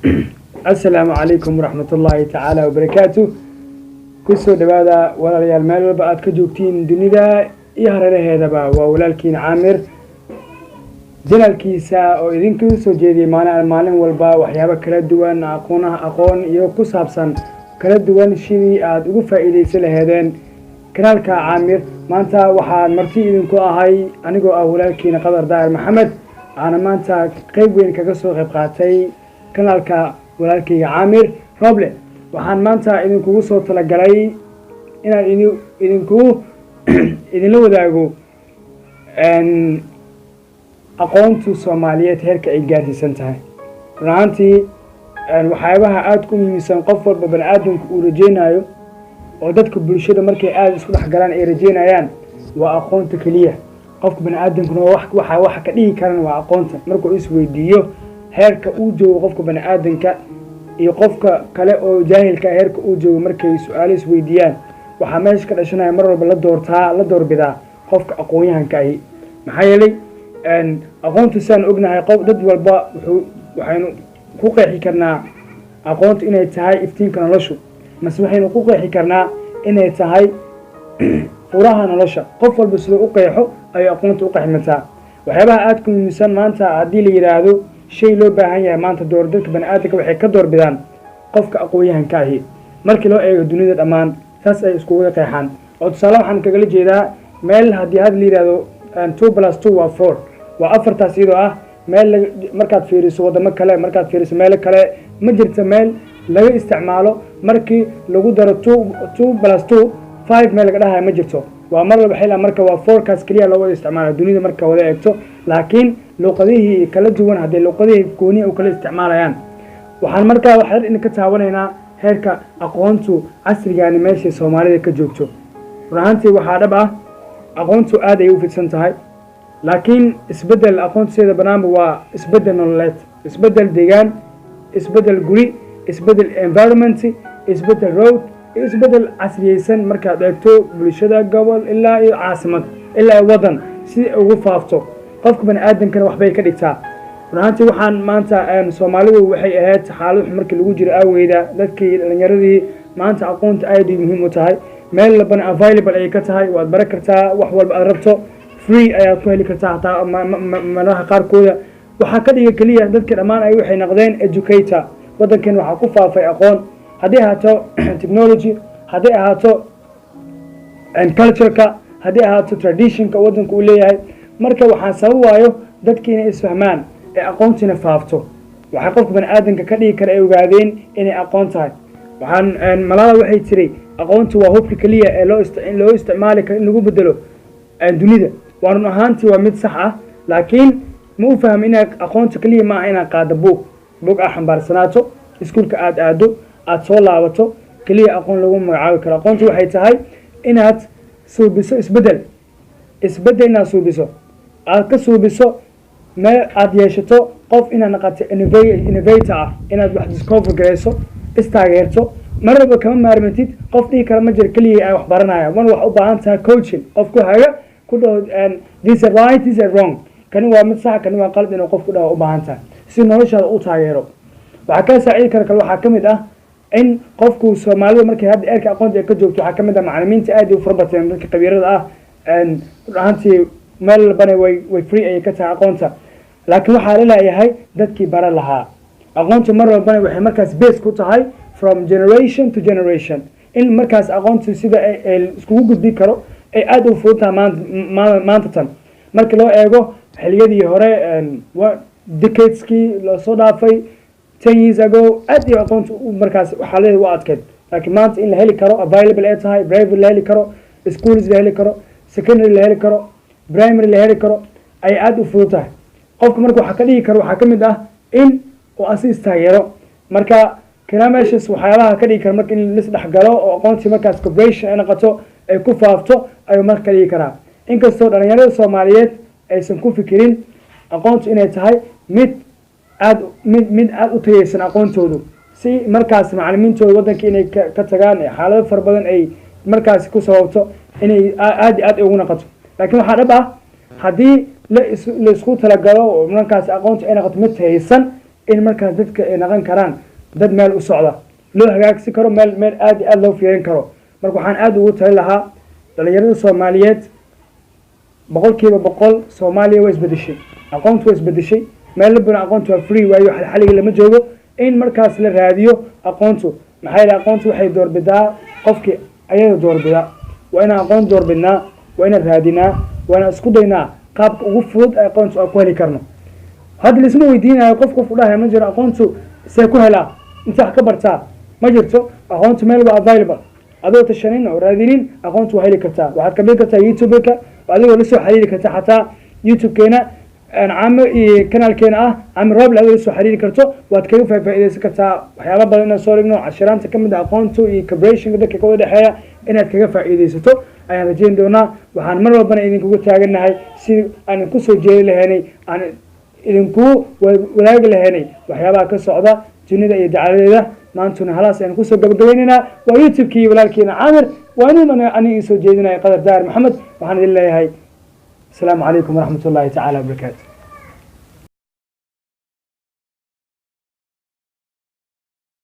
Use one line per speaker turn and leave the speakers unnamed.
السلام عليكم ورحمة الله تعالى وبركاته. كسو دبادا ولا ريال مال وبعد كجوكتين دنيدا يهرر هذا با وولالكين عامر جلال كيسا أو إذن كسو جدي معنا المعلم والبا وحيابا كلا دوان أقون يو كسابسان كلا دوان شيري آد وقفا إلي سلا هذين كنالك عامر مانتا وحان مرتي إذن كو أهاي أنيقو أولالكين قدر دائر محمد أنا مانتا قيب وين كسو غبقاتي كنالك walaalkayga caamir roble waxaan maanta idinkugu soo talagalay inaan idinla wadaago aqoonta Soomaaliyeed heerka ay gaarsiisan tahay runtii waxyaabaha aad ku muhiimsan qof walba bani'aadamku uu rajeynayo oo dadka bulshada markay aad isku dhex galaan ay rajeynayaan waa aqoonta kaliya qofka bani'aadamkuna waxa ka dhigi karan waa aqoonta markuu is weydiiyo heerka uu joogo qofka bani'aadamka iyo qofka kale oo jaahilka heerka uu joogo markay su'aalo is weydiiyaan waxa meesha ka dhashanaya mar walba la doorbidaa qofka aqoonyahanka ah maxaa yeelay aqoontu saan ognahay qof dad walba waxaynu ku qeexi karnaa aqoontu inay tahay iftiinka noloshu mas waxaynu ku qeexi karnaa inay tahay furaha nolosha qof walba sidoo u qeexo ay aqoontu u qeexmataa waxyaabaha aad ku muhiimsan maanta haddii la yiraahdo shay loo baahan yahay maanta door dadka bani'aadamka waxay ka doorbidaan qofka aqoonyahanka ah markii loo eego dunida dhammaan taas ay isku qeexaan oo tusaale waxaan kaga jeedaa meel haddii had la yiraahdo 2+2 waa 4 waa afartaas iyadoo ah meel markaad fiiriso wadamo kale markaad fiiriso meel kale ma jirto meel laga isticmaalo markii lagu daro 2+2 5 meel laga dhahay ma jirto waa mar walba xilaa marka waa 4 kaas kaliya loo wada isticmaalo dunida marka wada eegto laakiin luqadihii kala duwan hadii luqadihii gooni u kala isticmaalayaan waxaan markaa wax in ka taawanaynaa heerka aqoontu casrigan meesha Soomaalida ka joogto runtii waxa dhab ah aqoontu aad ay u fidsan tahay laakiin isbedel aqoontu sida banaanba waa isbedel nololeed isbedel deegaan isbedel guri isbedel environment isbedel road isbedel casriyaysan marka eegto bulshada gobol ilaa iyo caasimad ilaa wadan si ugu faafto qofka bani'aadamkana waxbay ka dhigtaa runtii waxaan maanta Soomaalidu waxay ahayd xaalad markii lagu jiro awgeeda dadkii dhalinyaradii maanta aqoonta aad u muhiim u tahay meel laban available ay ka tahay waad baran kartaa wax walba aad rabto free ayaad ku heli kartaa hataa manaha qaarkooda waxa ka dhigay kaliya dadka dhammaan ay waxay noqdeen educator wadankan waxa ku faafay aqoon hadii ahaato technology hadii ahaato culture-ka hadii ahaato tradition-ka wadanku uu leeyahay marka waxaan sababayo dadkii inay isfahmaan ee aqoontina faafto waxa qofka bani'aadamka ka dhigi kara ay ogaadeen inay aqoon tahay waxaan malada waxay tiri aqoontu waa hubka kaliya ee loo isticmaali karo in lagu bedelo dunida waan ahaantii waa mid sax ah laakiin ma u fahmin in aqoontu kaliya ma aha in qaado buug xambaarsanaato iskuulka aado aad soo laabato kaliya aqoon lagu magacaabi karo aqoontu waxay tahay inaad suubiso isbedelna suubiso aad ka suubiso ma aad yeeshato qof inaad noqoto innovator ah inaad wax discover gareyso istaageerto marba kama maarmatid qof dhigi kara ma jir kaliya ay wax baranaya wax u baahan tahay coaching qofku haga ku dhaw this is right this is wrong kan waa mid sax kan waa qalad inuu qofku dhaw u baahan tahay si noloshaada u taageero waxa ka saaciid kara waxa kamid ah in qofku Soomaalidu markay hadda eerka aqoonta ay ka joogto waxa kamid ah macallimiinta aad u farbateen dadka qabiirada ah runtii meel bana way free ay ka tahay aqoonta laakiin waxa la leeyahay dadkii bara lahaa aqoontu mar walba waxay markaas base ku tahay from generation to generation in markaas aqoontu sida ay isku gudbi karo ay aad u fududahay maanta tan marka loo eego xiliyadii hore decadeski la soo dhaafay 10 years ago aad iyo aqoontu markaas waxa leeyahay waa adkeed laakiin maanta in la heli karo available ay tahay private la heli karo schools la heli karo secondary la heli karo primary la heli karo ay aad u fududahay qofka marka waxa ka dhigi karo waxa kamid ah in uu assist taageero marka kalaamaashis waxyaalaha ka dhigi karo marka in la isdhex galo oo aqoonti markaas cooperation ay noqoto ay ku faafto ay marka dhigi karaa inkastoo dhalinyarada Soomaaliyeed aysan ku fikirin aqoontu inay tahay mid aad u tayeysan aqoontoodu si markaas macallimiintooda wadanka inay ka tagaan xaalado far badan ay markaas ku sababto inay aad ugu noqoto laakiin waxa dhab ah hadii la isku talagalo oo markaas aqoonta ay noqoto mid tayeysan in markaas dadka ay naqan karaan dad meel u socda loo hagaagsi karo meel aad iyo aad loo fiirin karo marka waxaan aad ugu tali lahaa dhalinyarada Soomaaliyeed boqolkiiba boqol Soomaaliya way isbedeshay aqoontu way isbedeshay meel badan aqoontu waa free waayo xaliga lama joogo in markaas la raadiyo aqoontu maxay la aqoontu waxay doorbidaa qofkii ayada doorbidaa waa inaan aqoon doorbidnaa waa inaan raadinaa waa inaan isku daynaa qaabka ugu fudud ee aqoontu aan ku heli karno hadda lisma weydiinayo qof u dhahay ma jiro aqoontu see ku helaa inta ka bartaa ma jirto aqoontu meel waa available adoo tashanin oo raadinin aqoontu waa heli kartaa waxaad ka bixi kartaa YouTube-ka adigoo la soo xiriiri kartaa xataa YouTube-keena عامر كانال كنا عامر راب لهذا السو حريري كرتو واتكلم في إذا سكتها وحياة بدلنا صار إنه عشران تكمل أقانتو كبريشن كده كقول ده حياة إنها تكفى إذا ستو أنا رجين دونا وحن مرة ربنا إذا كوجو تاجرنا هاي سير أنا كوسو جيل لهني أنا إذا كو ولاج لهني وحياة كالصعدة جندا يدعى له ما أنتم خلاص أنا كوسو قبل دويننا ويوتيوب كي ولا كينا عامر وأنا أنا يسوي جيدنا قدر دار محمد وحن الله هاي السلام عليكم ورحمة الله تعالى وبركاته.